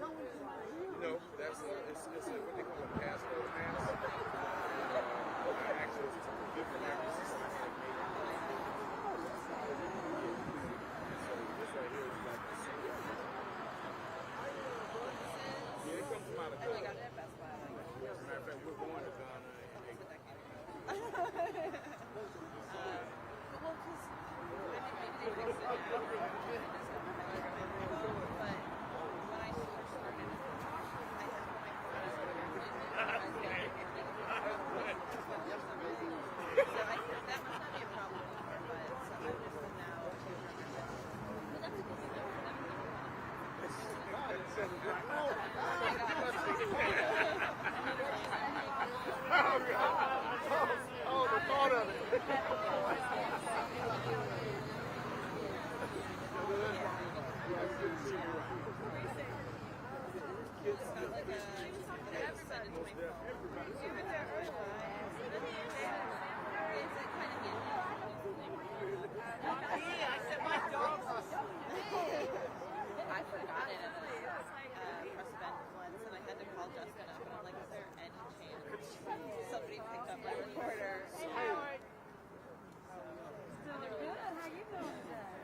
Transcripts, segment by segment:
No, that's it's a, what they call a passcode mask. Access to different areas. So this right here is like the same. Yeah, it comes from out of Ghana. As a matter of fact, we're going to Ghana in April. Well, because I think maybe they fixed it now. But when I first started, I had my phone as so I think that must not be a problem anymore, but some of just now to remember. But that's a good thing though, for them to Oh, the thought of it. I forgot it at a press event once, and I had to call Justin up, and I'm like, is there any chance somebody picked up my recorder? Howard. Still good? How you doing today?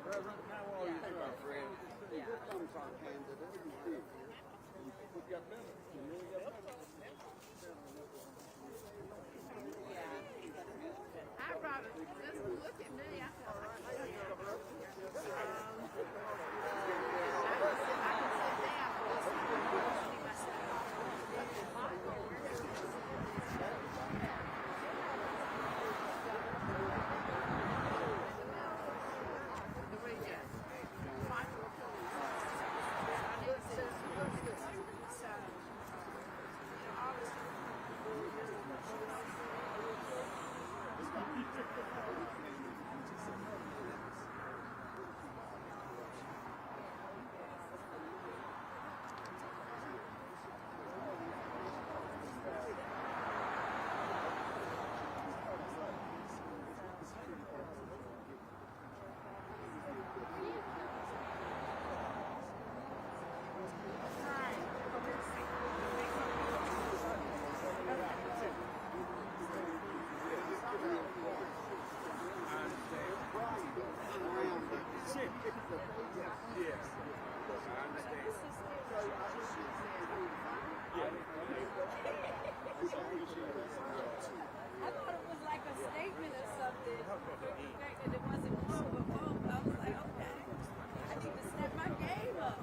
Reverend, how are you, my friend? Yeah. Here comes our candidate. We got minutes. You really got minutes. Yeah, that's good. I brought it. Just look at me. I feel like I can sit down. I thought it was like a statement or something. The fact that it wasn't quote but quote. I was like, okay, I need to step my game up.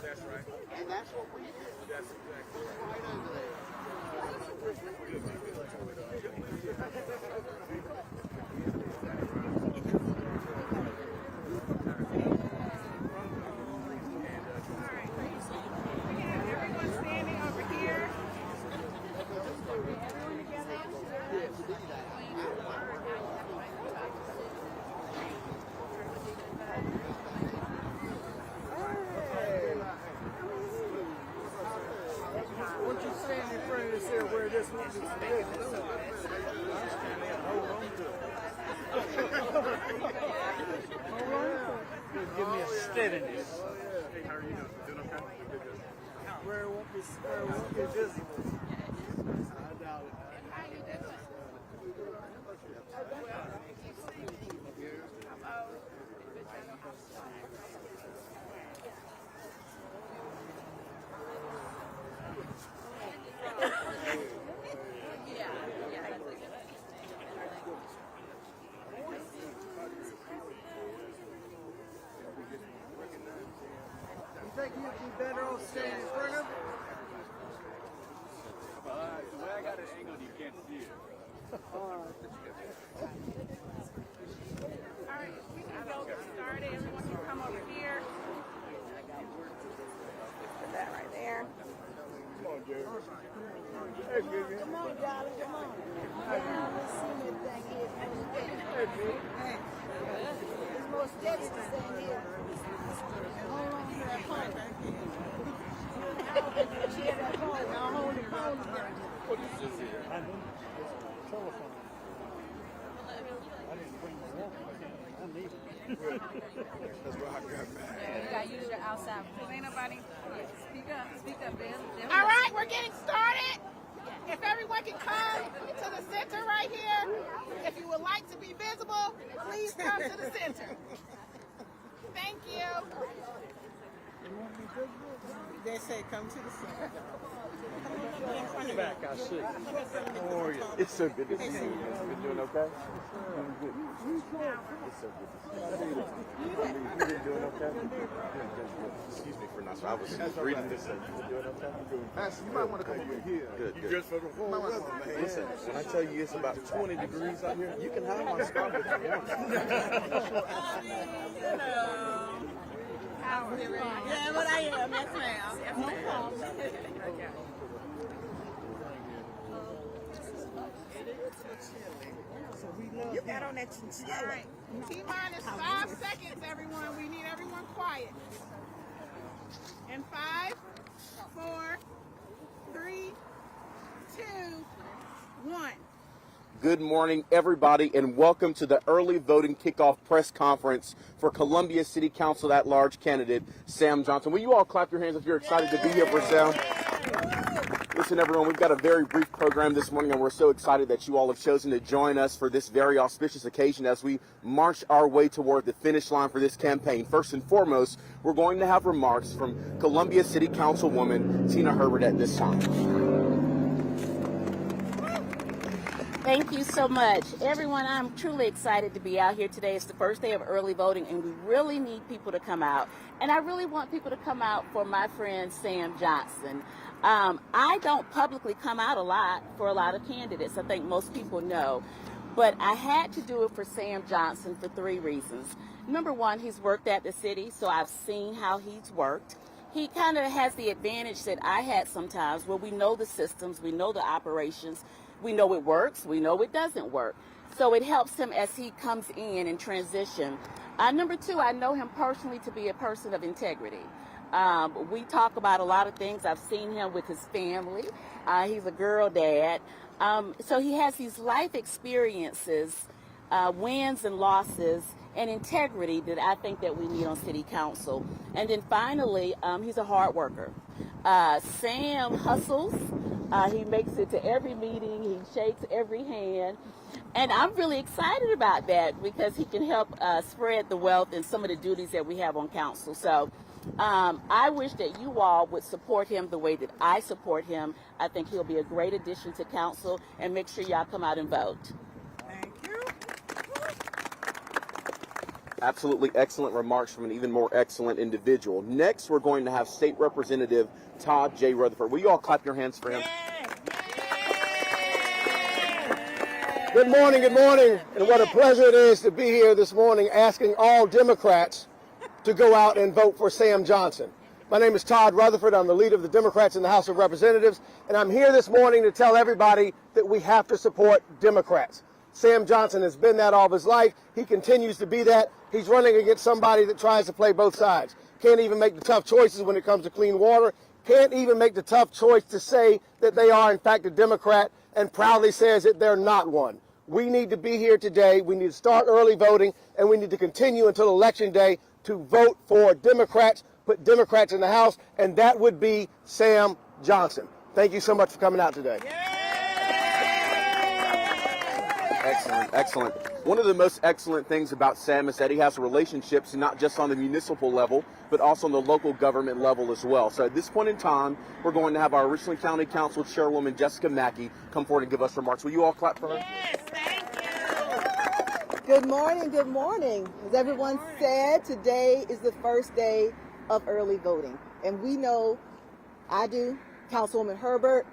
That's right. And that's what we do. That's exactly Right over there. Everyone standing over here. Give me a steadiness. Hey, how are you doing? Doing okay? Good, good. Where it won't be visible. I doubt it. You think you'd be better off staying in front of it? The way I got it angled, you can't see it. All right, we can go get started. Everyone can come over here. Put that right there. Come on, Jerry. Hey, Vivian. Come on, darling, come on. Let's see that thing here. It's more steady to stand here. Hold on to that pole. She had that pole. Now hold the pole together. What is this here? Telephone. I didn't bring my walker. I need it. That's why I got mad. You gotta use your outside. Cause ain't nobody. Speak up, Ben. All right, we're getting started. If everyone can come to the center right here, if you would like to be visible, please come to the center. Thank you. They say come to the center. Back, I see. How are you? It's so good to see you. Been doing okay? Doing good. It's so good to see you. You been doing okay? Good. Excuse me for not. I was reading this. You doing okay? You might want to come over here. Good. You dressed for the whole weather, man. Listen, when I tell you it's about 20 degrees out here, you can have my scarf if you want. Yeah, but I am. Yes, ma'am. No problem. You got on that chinchilla. All right. T-minus 5 seconds, everyone. We need everyone quiet. In 5, 4, 3, 2, 1. Good morning, everybody, and welcome to the early voting kickoff press conference for Columbia City Council at-large candidate Sam Johnson. Will you all clap your hands if you're excited to be here for Sam? Listen, everyone, we've got a very brief program this morning, and we're so excited that you all have chosen to join us for this very auspicious occasion as we march our way toward the finish line for this campaign. First and foremost, we're going to have remarks from Columbia City Councilwoman Tina Herbert at this time. Thank you so much. Everyone, I'm truly excited to be out here today. It's the first day of early voting, and we really need people to come out. And I really want people to come out for my friend Sam Johnson. I don't publicly come out a lot for a lot of candidates. I think most people know. But I had to do it for Sam Johnson for 3 reasons. Number one, he's worked at the city, so I've seen how he's worked. He kind of has the advantage that I had sometimes where we know the systems, we know the operations, we know it works, we know it doesn't work. So it helps him as he comes in and transition. Number two, I know him personally to be a person of integrity. We talk about a lot of things. I've seen him with his family. He's a girl dad. So he has these life experiences, wins and losses, and integrity that I think that we need on city council. And then finally, he's a hard worker. Sam hustles. He makes it to every meeting. He shakes every hand. And I'm really excited about that because he can help spread the wealth and some of the duties that we have on council. So I wish that you all would support him the way that I support him. I think he'll be a great addition to council, and make sure y'all come out and vote. Thank you. Absolutely excellent remarks from an even more excellent individual. Next, we're going to have State Representative Todd J. Rutherford. Will you all clap your hands for him? Good morning, and what a pleasure it is to be here this morning asking all Democrats to go out and vote for Sam Johnson. My name is Todd Rutherford. I'm the leader of the Democrats in the House of Representatives, and I'm here this morning to tell everybody that we have to support Democrats. Sam Johnson has been that all of his life. He continues to be that. He's running against somebody that tries to play both sides. Can't even make the tough choices when it comes to clean water. Can't even make the tough choice to say that they are, in fact, a Democrat and proudly says that they're not one. We need to be here today. We need to start early voting, and we need to continue until Election Day to vote for Democrats, put Democrats in the House, and that would be Sam Johnson. Thank you so much for coming out today. Excellent, excellent. One of the most excellent things about Sam is that he has relationships not just on the municipal level, but also on the local government level as well. So at this point in time, we're going to have our Richland County Council Chairwoman Jessica Mackey come forward and give us remarks. Will you all clap for her? Yes, thank you. Good morning, good morning. As everyone said, today is the first day of early voting. And we know, I do, Councilwoman Herbert,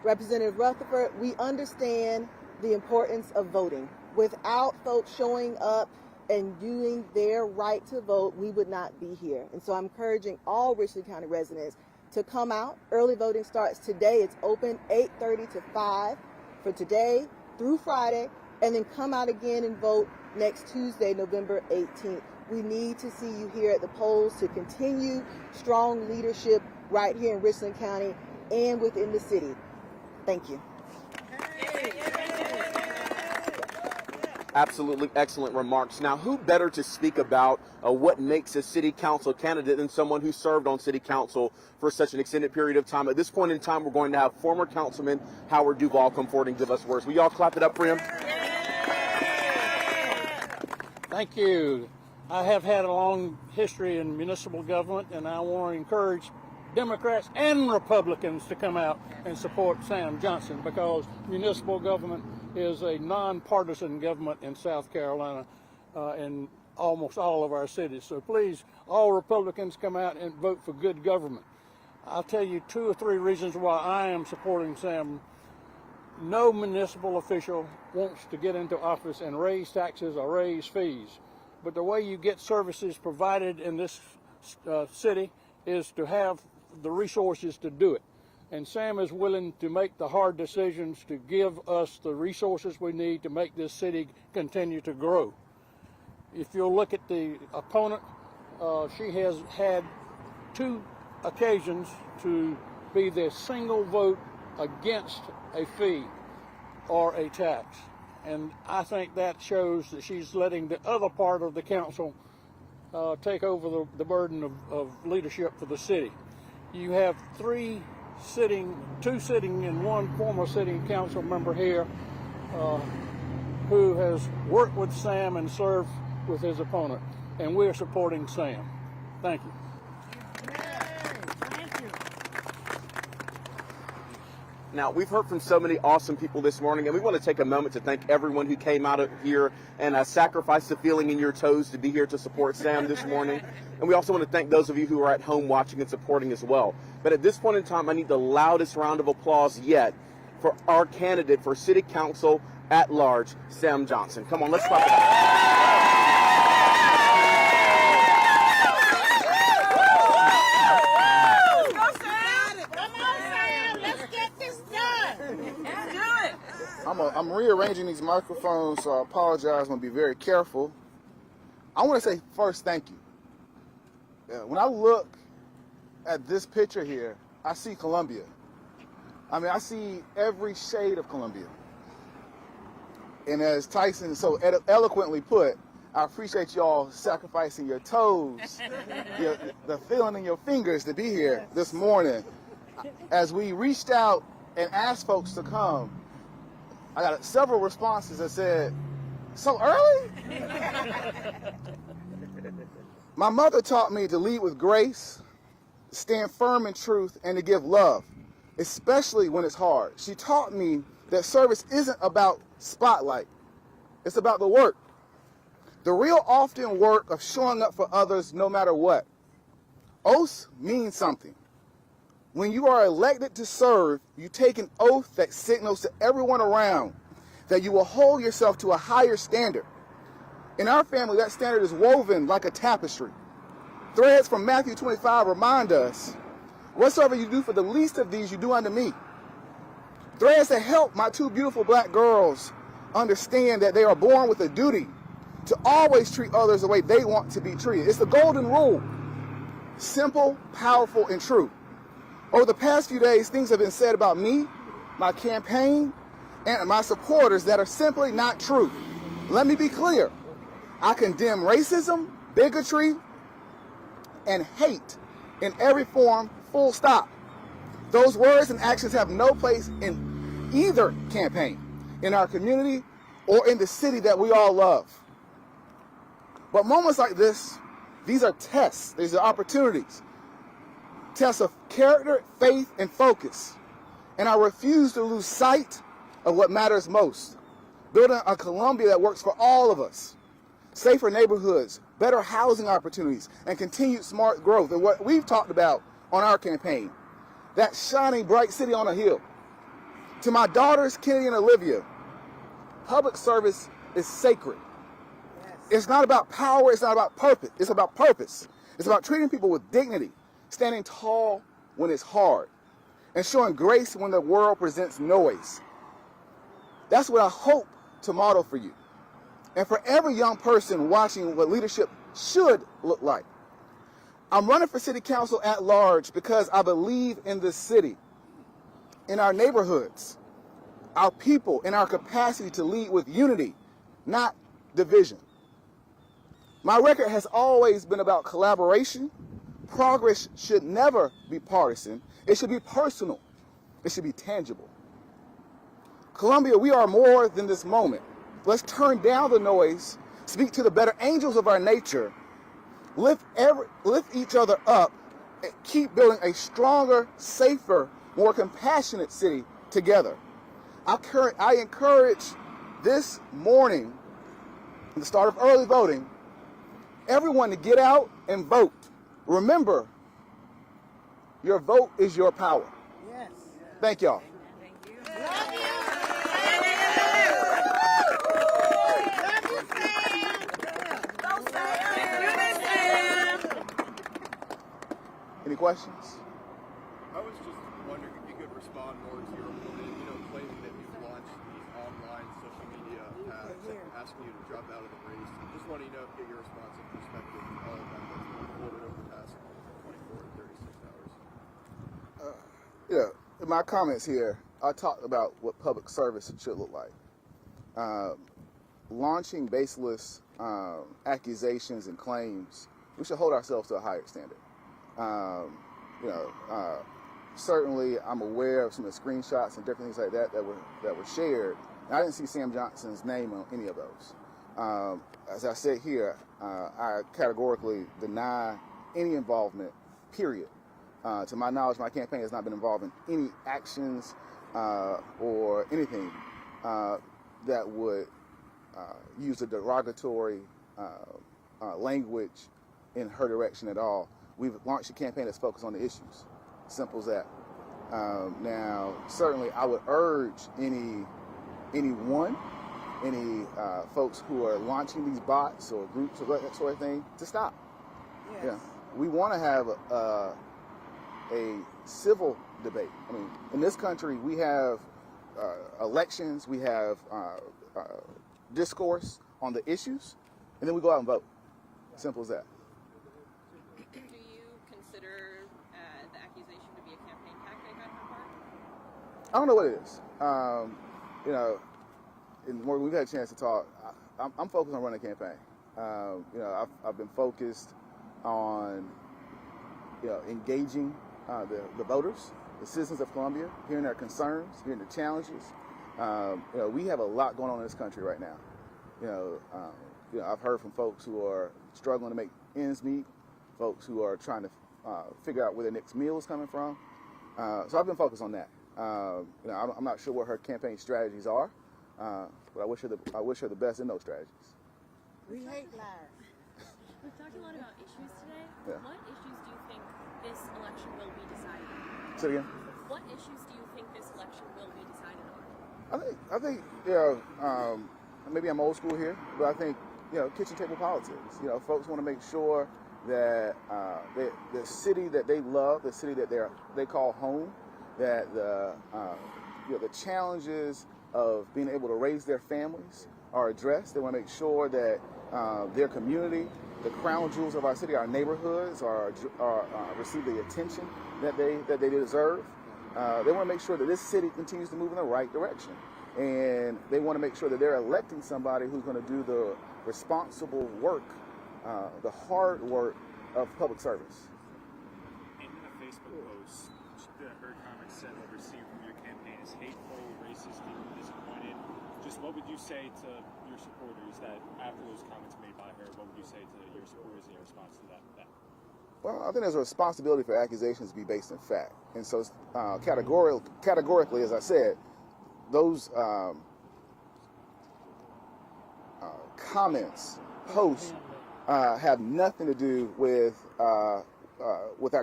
Representative Rutherford, we understand the importance of voting. Without folks showing up and doing their right to vote, we would not be here. And so I'm encouraging all Richland County residents to come out. Early voting starts today. It's open 8:30 to 5 for today through Friday, and then come out again and vote next Tuesday, November 18th. We need to see you here at the polls to continue strong leadership right here in Richland County and within the city. Thank you. Absolutely excellent remarks. Now, who better to speak about what makes a city council candidate than someone who served on city council for such an extended period of time? At this point in time, we're going to have former Councilman Howard Duvall come forward and give us words. Will you all clap it up for him? Thank you. I have had a long history in municipal government, and I want to encourage Democrats and Republicans to come out and support Sam Johnson, because municipal government is a nonpartisan government in South Carolina in almost all of our cities. So please, all Republicans, come out and vote for good government. I'll tell you 2 or 3 reasons why I am supporting Sam. No municipal official wants to get into office and raise taxes or raise fees. But the way you get services provided in this city is to have the resources to do it. And Sam is willing to make the hard decisions to give us the resources we need to make this city continue to grow. If you'll look at the opponent, she has had 2 occasions to be the single vote against a fee or a tax. And I think that shows that she's letting the other part of the council take over the burden of leadership for the city. You have 2 sitting and 1 former sitting council member here who has worked with Sam and served with his opponent, and we're supporting Sam. Thank you. Now, we've heard from so many awesome people this morning, and we want to take a moment to thank everyone who came out here and sacrificed the feeling in your toes to be here to support Sam this morning. And we also want to thank those of you who are at home watching and supporting as well. But at this point in time, I need the loudest round of applause yet for our candidate for City Council at large, Sam Johnson. Come on, let's clap it up. I'm rearranging these microphones, so I apologize. I'm going to be very careful. I want to say first, thank you. When I look at this picture here, I see Columbia. I mean, I see every shade of Columbia. And as Tyson so eloquently put, I appreciate y'all sacrificing your toes, the feeling in your fingers to be here this morning. As we reached out and asked folks to come, I got several responses that said, "So early?" My mother taught me to lead with grace, stand firm in truth, and to give love, especially when it's hard. She taught me that service isn't about spotlight. It's about the work. The real often work of showing up for others no matter what. Oaths mean something. When you are elected to serve, you take an oath that signals to everyone around that you will hold yourself to a higher standard. In our family, that standard is woven like a tapestry. Threads from Matthew 25 remind us, whatsoever you do for the least of these, you do unto me. Threads that help my 2 beautiful black girls understand that they are born with a duty to always treat others the way they want to be treated. It's the golden rule. Simple, powerful, and true. Over the past few days, things have been said about me, my campaign, and my supporters that are simply not true. Let me be clear. I condemn racism, bigotry, and hate in every form, full stop. Those words and actions have no place in either campaign, in our community, or in the city that we all love. But moments like this, these are tests, these are opportunities. Tests of character, faith, and focus. And I refuse to lose sight of what matters most. Building a Columbia that works for all of us. Safer neighborhoods, better housing opportunities, and continued smart growth. And what we've talked about on our campaign. That shining bright city on a hill. To my daughters, Kennedy and Olivia, public service is sacred. It's not about power, it's not about purpose. It's about purpose. It's about treating people with dignity, standing tall when it's hard, and showing grace when the world presents noise. That's what I hope to model for you. And for every young person watching what leadership should look like. I'm running for city council at large because I believe in this city, in our neighborhoods, our people, in our capacity to lead with unity, not division. My record has always been about collaboration. Progress should never be partisan. It should be personal. It should be tangible. Columbia, we are more than this moment. Let's turn down the noise, speak to the better angels of our nature, lift each other up, and keep building a stronger, safer, more compassionate city together. I encourage this morning, the start of early voting, everyone to get out and vote. Remember, your vote is your power. Yes. Thank y'all. Any questions? I was just wondering if you could respond more to your opponent, claiming that you've launched these online social media ads asking you to drop out of the race. Just wanting to get your response and perspective on all of that that's been quoted over the past 24 to 36 hours. In my comments here, I talked about what public service should look like. Launching baseless accusations and claims, we should hold ourselves to a higher standard. Certainly I'm aware of some of the screenshots and different things like that were shared. And I didn't see Sam Johnson's name on any of those. As I said here, I categorically deny any involvement, period. To my knowledge, my campaign has not been involved in any actions or anything that would use a derogatory language in her direction at all. We've launched a campaign that's focused on the issues. Simple as that. Now, certainly I would urge any folks who are launching these bots or groups or that sort of thing to stop. Yes. Yeah. We want to have a civil debate. I mean, in this country, we have elections, we have discourse on the issues, and then we go out and vote. Simple as that. Do you consider the accusation to be a campaign tactic on her part? I don't know what it is. And when we've had a chance to talk, I'm focused on running a campaign. I've been focused on engaging the voters, the citizens of Columbia, hearing their concerns, hearing the challenges. We have a lot going on in this country right now. I've heard from folks who are struggling to make ends meet, folks who are trying to figure out where their next meal is coming from. So I've been focused on that. I'm not sure what her campaign strategies are, but I wish her the best in those strategies. We hate lies. We've talked a lot about issues today. Yeah. What issues do you think this election will be decided on? Say again? What issues do you think this election will be decided on? I think maybe I'm old school here, but I think kitchen table politics. Folks want to make sure that the city that they love, the city that they call home, that the challenges of being able to raise their families are addressed. They want to make sure that their community, the crown jewels of our city, our neighborhoods, are receive the attention that they deserve. They want to make sure that this city continues to move in the right direction. and they want to make sure that they're electing somebody who's going to do the responsible work, the hard work of public service. In a Facebook post, her comments said what received from your campaign is hateful, racist, people disappointed. Just what would you say to your supporters that after those comments made by her, what would you say to your supporters in your response to that? Well, I think there's a responsibility for accusations to be based in fact. And so categorically, as I said, those comments, posts, have nothing to do with our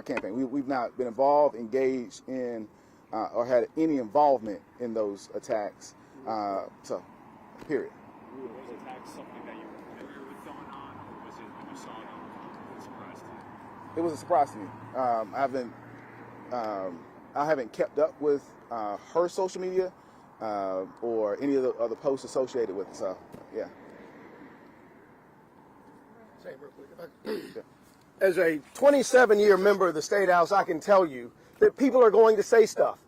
campaign. We've not been involved, engaged in, or had any involvement in those attacks. So, period. Was attacks something that you were familiar with going on, or was it when you saw it a surprise to you? It was a surprise to me. I haven't kept up with her social media or any of the other posts associated with it. So, yeah. Say it real quick. As a 27-year member of the State House, I can tell you that people are going to say stuff.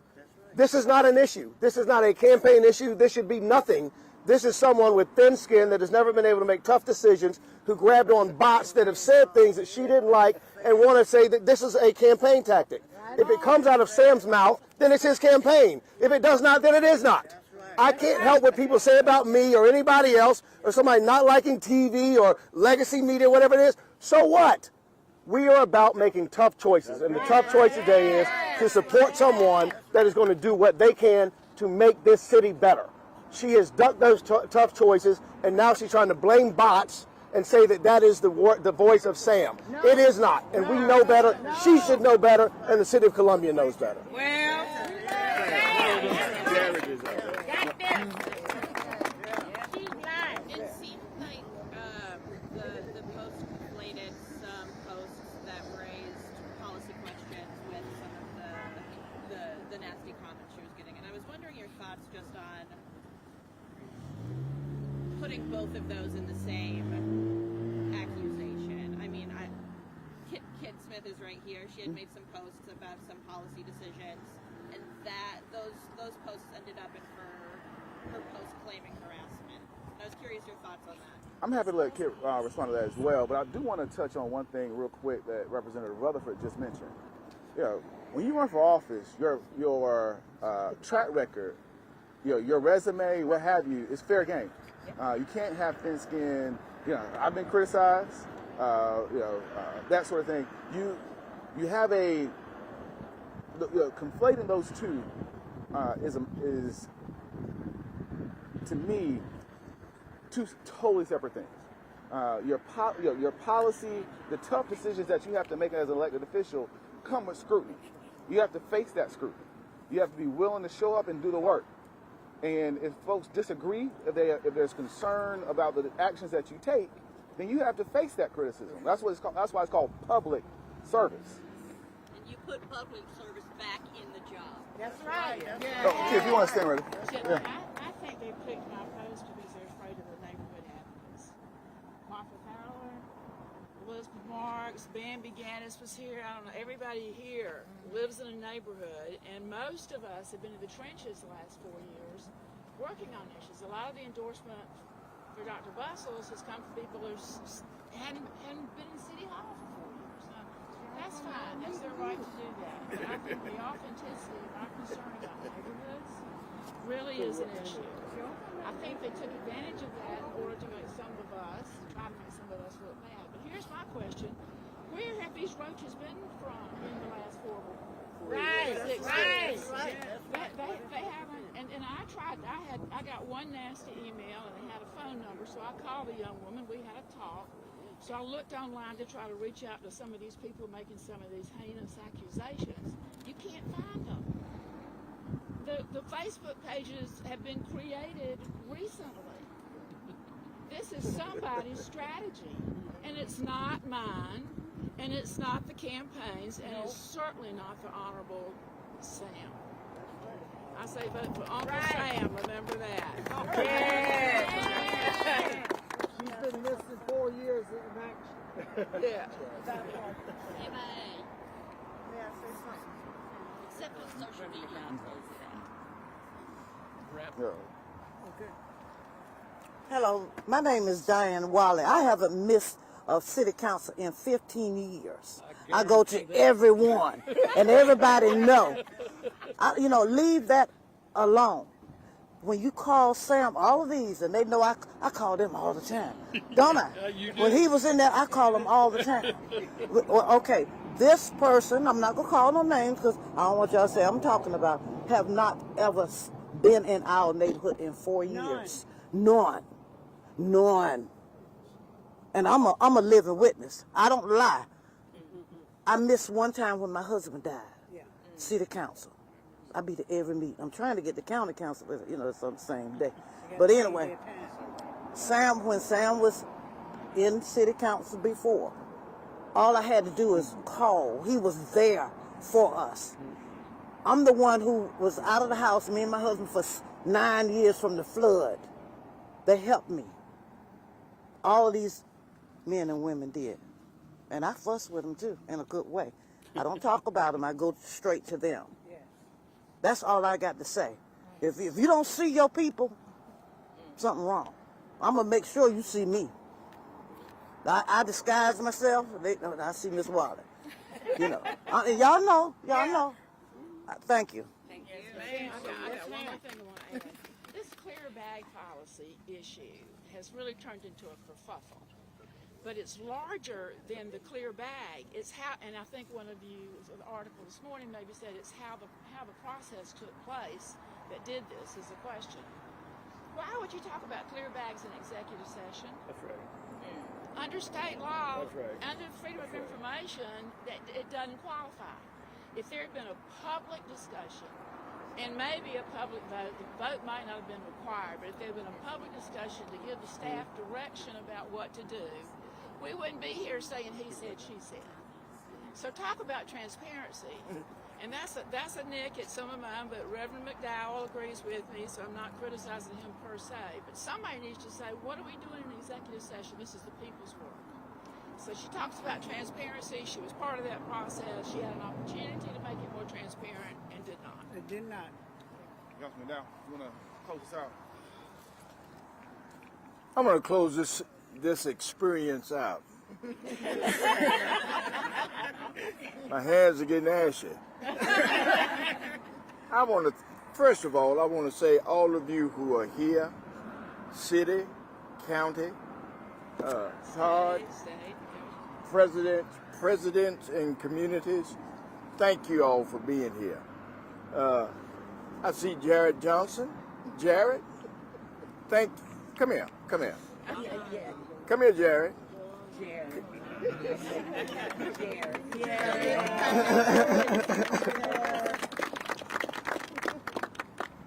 This is not an issue. This is not a campaign issue. This should be nothing. This is someone with thin skin that has never been able to make tough decisions, who grabbed on bots that have said things that she didn't like and want to say that this is a campaign tactic. If it comes out of Sam's mouth, then it's his campaign. If it does not, then it is not. I can't help what people say about me or anybody else or somebody not liking TV or legacy media, whatever it is. So what? We are about making tough choices, and the tough choice today is to support someone that is going to do what they can to make this city better. She has ducked those tough choices, and now she's trying to blame bots and say that that is the voice of Sam. No. It is not, and we know better. No. She should know better, and the city of Columbia knows better. Well, it seemed like the post conflated some posts that raised policy questions with some of the nasty comments she was getting, and I was wondering your thoughts just on putting both of those in the same accusation. I mean, Kit Smith is right here. She had made some posts about some policy decisions, and that those posts ended up in her post claiming harassment. And I was curious your thoughts on that. I'm happy to let Kit respond to that as well, but I do want to touch on one thing real quick that Representative Rutherford just mentioned. You know, when you run for office, your track record, your resume, what have you, is fair game. You can't have thin skin. You know, I've been criticized. That sort of thing. You have conflating those two is to me two totally separate things. Your policy, the tough decisions that you have to make as an elected official come with scrutiny. You have to face that scrutiny. You have to be willing to show up and do the work. And if folks disagree, if there's concern about the actions that you take, then you have to face that criticism. That's what it's called. That's why it's called public service. And you put public service back in the job. That's right. Yeah. Oh, if you want to stand ready. Yeah. I think they picked my post because they're afraid of the neighborhood advocates. Martha Fowler, Elizabeth Marks, Bambi Gannis was here. I don't know. Everybody here lives in a neighborhood, and most of us have been in the trenches the last 4 years working on issues. A lot of the endorsement for Dr. Bustles has come from people who hadn't been in City Hall for 4 years. Now, that's fine. That's their right to do that. But I think the authenticity of our concern about neighborhoods really is an issue. I think they took advantage of that in order to make some of us, try to make some of us look bad. But here's my question. Where have these roaches been from in the last 4 years? They haven't, and I tried, I got one nasty email and they had a phone number, so I called the young woman, we had a talk. So I looked online to try to reach out to some of these people making some of these heinous accusations. You can't find them. The Facebook pages have been created recently. This is somebody's strategy, and it's not mine, and it's not the campaign's, and it's certainly not the Honorable Sam. I say vote for Uncle Sam, remember that. Yeah. She's been missing 4 years in action. Yeah. Except on social media. Yeah. Hello, my name is Diane Wally. I haven't missed a city council in 15 years. I go to every one, and everybody know. Leave that alone. When you call Sam, all of these, and they know I call them all the time, don't I? When he was in there, I call him all the time. Well, okay, this person, I'm not going to call no names because I don't want y'all to say I'm talking about, have not ever been in our neighborhood in 4 years. None. And I'm a living witness. I don't lie. I missed one time when my husband died. City council. I be to every meeting. I'm trying to get the county council, it's on the same day. But anyway, when Sam was in city council before, all I had to do is call. He was there for us. I'm the one who was out of the house, me and my husband, for 9 years from the flood. They helped me. All of these men and women did. And I fuss with them too, in a good way. I don't talk about them, I go straight to them. That's all I got to say. If you don't see your people, something wrong. I'm going to make sure you see me. I disguise myself. I see Miss Waller. Y'all know. Thank you. Thank you. I got one more thing I want to add. This clear bag policy issue has really turned into a kerfuffle. But it's larger than the clear bag. It's how, and I think one of you, an article this morning maybe said it's how the process took place that did this is the question. Why would you talk about clear bags in executive session? That's right. Under state law, That's right. under Freedom of Information, that it doesn't qualify. If there had been a public discussion and maybe a public vote, the vote might not have been required, but if there had been a public discussion to give the staff direction about what to do, we wouldn't be here saying he said, she said. So talk about transparency. And that's a nick at some of mine, but Reverend McDowell agrees with me, so I'm not criticizing him per se. But somebody needs to say, what are we doing in executive session? This is the people's work. So she talks about transparency. She was part of that process. She had an opportunity to make it more transparent and did not. It did not. Councilman Dow, you want to close this out? I'm going to close this experience out. My hands are getting ashy. First of all, I want to say all of you who are here, city, county, Todd, presidents and communities, thank you all for being here. I see Jared Johnson. Jared, come here. Come here, Jared.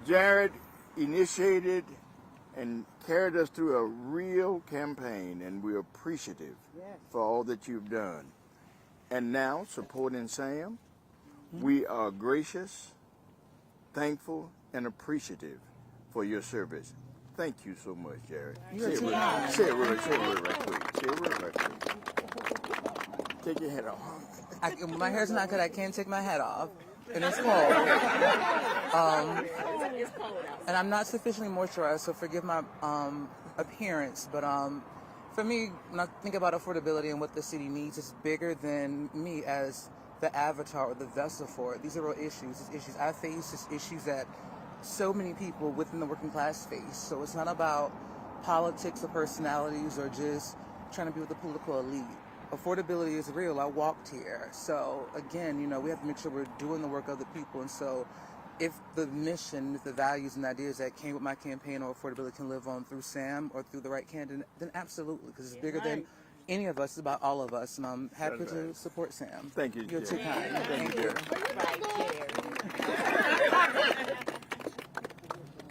Jared initiated and carried us through a real campaign, and we're appreciative for all that you've done. And now, supporting Sam, we are gracious, thankful, and appreciative for your service. Thank you so much, Jared. Say it really right quick. Take your head off. My hair's not good. I can't take my head off. And it's cold. And I'm not sufficiently moisturized, so forgive my appearance. But for me, when I think about affordability and what the city needs, it's bigger than me as the avatar or the vessel for it. These are real issues. It's issues I face. It's issues that so many people within the working class face. So it's not about politics or personalities or just trying to be with the political elite. Affordability is real. I walked here. So again, we have to make sure we're doing the work of the people. And so if the mission, if the values and ideas that came with my campaign or affordability can live on through Sam or through the right candidate, then absolutely, because it's bigger than any of us. It's about all of us. And I'm happy to support Sam. Thank you. You're too kind.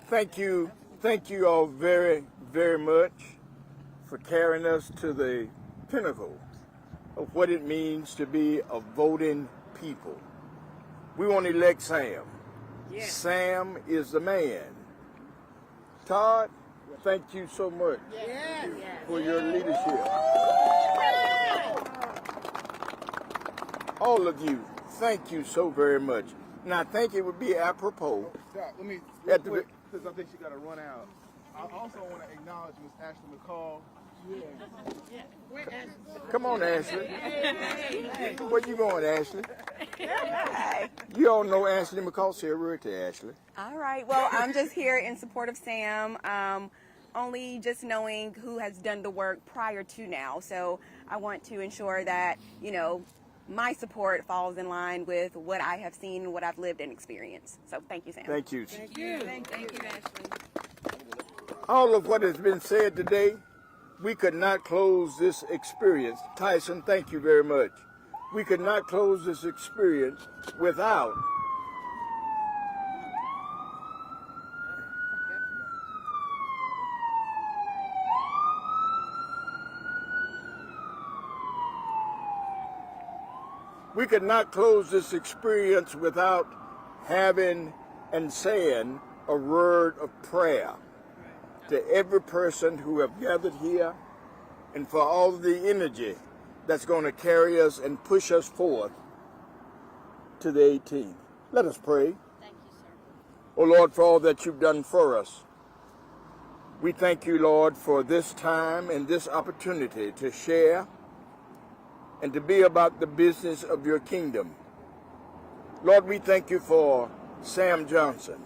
Thank you. Thank you all very, very much for carrying us to the pinnacle of what it means to be a voting people. We want to elect Sam. Yes. Sam is the man. Todd, thank you so much for your leadership. All of you, thank you so very much. And I think it would be apropos. Stop. Let me, real quick, because I think she got to run out. I also want to acknowledge Miss Ashley McCall. Come on, Ashley. Where you going, Ashley? You all know Ashley McCall. Say a word to Ashley. All right. Well, I'm just here in support of Sam. Only just knowing who has done the work prior to now. So I want to ensure that, you know, my support falls in line with what I have seen, what I've lived and experienced. So thank you, Sam. Thank you. Thank you. Thank you, Ashley. All of what has been said today, we could not close this experience. Tyson, thank you very much. We could not close this experience without having and saying a word of prayer to every person who have gathered here and for all the energy that's going to carry us and push us forth to the 18th. Let us pray. Thank you, sir. Oh Lord, for all that you've done for us. We thank you, Lord, for this time and this opportunity to share and to be about the business of your kingdom. Lord, we thank you for Sam Johnson.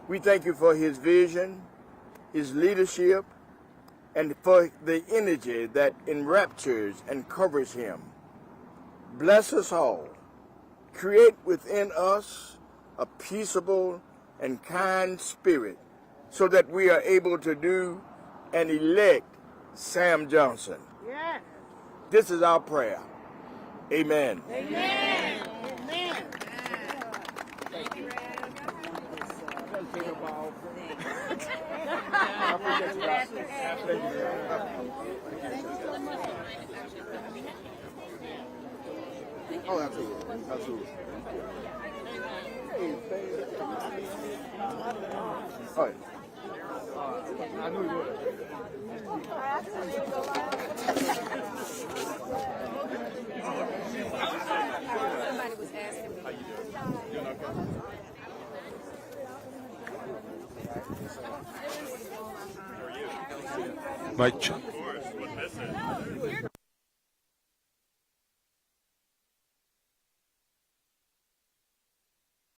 We thank you for his vision, his leadership, and for the energy that enraptures and covers him. Bless us all. Create within us a peaceable and kind spirit so that we are able to do and elect Sam Johnson. Yeah. This is our prayer. Amen. Amen. Amen. Thank you. Oh, absolutely. Absolutely. All right. I knew you would. Somebody was asking me. How you doing? Doing okay? Mike.